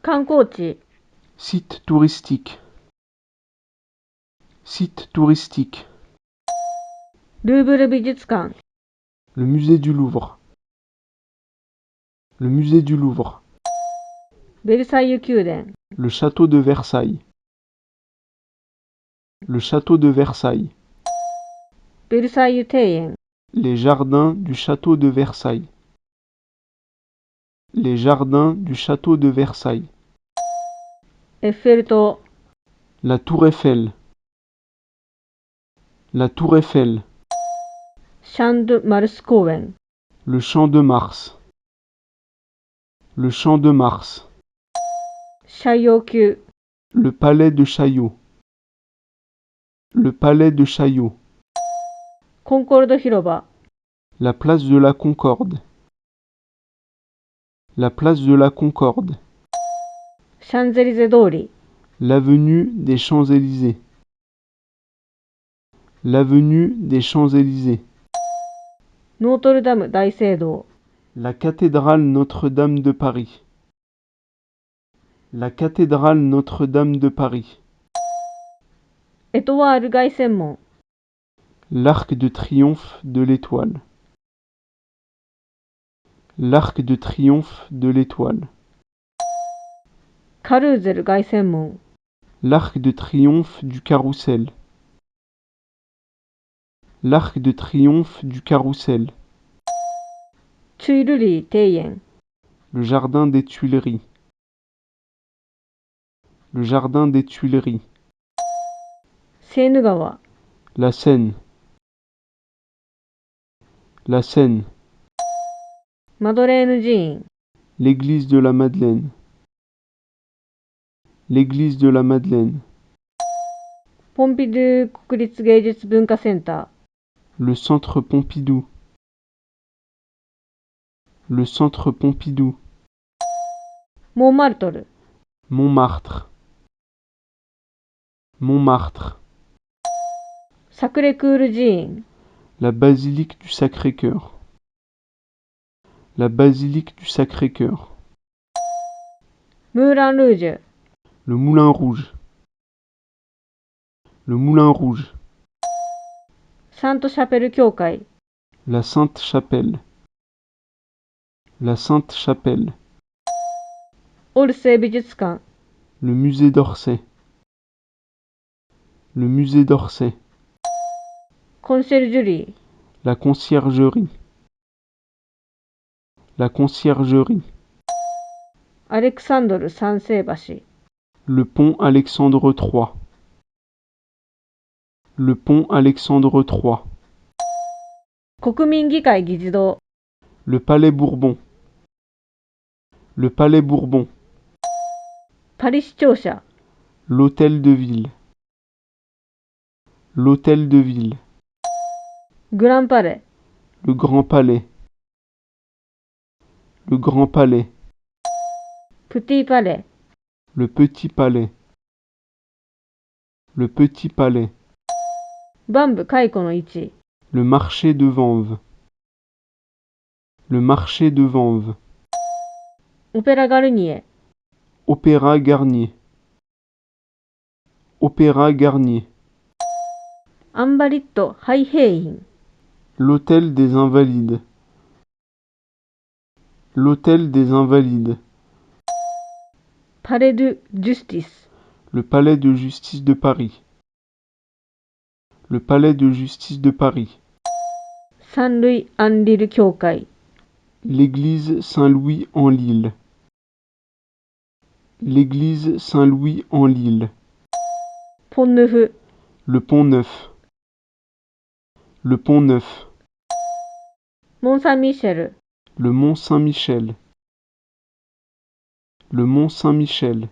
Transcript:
観光地 Site touristique. Site touristique. ルーブル美術館 Le musée du Louvre. Le musée du Louvre. ベルサイユ宮殿 Le château de Versailles. Le château de Versailles. ベルサイユ庭園 Les jardins du château de Versailles. Les jardins du château de Versailles. エッフェル塔 La tour Eiffel. La tour Eiffel. シャンドマルス公園 Le champ de Mars. Le champ de Mars. シャイオー宮 Le palais de Chaillot. Le palais de Chaillot. コンコルド広場 La place de la Concorde. La place de la Concorde. シャンゼリゼ通り L'avenue des Champs-Élysées. L'avenue des Champs-Élysées. ノートルダム大聖堂 La cathédrale Notre-Dame de Paris. La cathédrale Notre-Dame de Paris. エトワール凱旋門 L'Arc de Triomphe de l'Étoile. L'Arc de Triomphe de l'Étoile. カルーゼル凱旋門 L'Arc de Triomphe du Carrousel. L'Arc de Triomphe du Carrousel. チュイルリー庭園 Le jardin des Tuileries. Le jardin des Tuileries. セーヌ川 La Seine. La Seine. マドレーヌ寺院 L'église de la Madeleine. L'église de la Madeleine. ポンピドゥ国立芸術文化センタ Le centre Pompidou. Le centre Pompidou. ーモンマルトル Montmartre. Montmartre. サクレクール寺院 La basilique du Sacré-Cœur. La basilique du Sacré-Cœur. ムーランルージュ Le Moulin Rouge. Le Moulin Rouge. サントシャペル教会 La Sainte-Chapelle. La Sainte-Chapelle. オルセー美術館 Le musée d'Orsay. Le musée d'Orsay. コンシェルジュリー La conciergerie. La conciergerie. アレクサンドル三世橋 Le pont Alexandre III. Le pont Alexandre III. 国民議会議事堂 Le palais Bourbon. Le palais Bourbon. パリ市庁舎 L'hôtel de ville. L'hôtel de ville. グランパレ Le grand palais. Le grand palais. プティパレ Le petit palais. Le petit palais. バンブ解雇の位置 Le marché de Vanves. Le marché de Vanves. オペラガルニエ Opéra Garnier. Opéra Garnier. アンバリットハイヘイン L'hôtel des Invalides. L'hôtel des Invalides. パレドゥ・ジュスティス Le palais de justice de Paris. Le palais de justice de Paris. サンルイ・アンリル教会 L'église Saint-Louis-en-Lille. L'église Saint-Louis-en-Lille. ポンヌフ Le pont Neuf. Le pont Neuf. モン・サン・ミシェル Le mont Saint-Michel. Le mont Saint-Michel.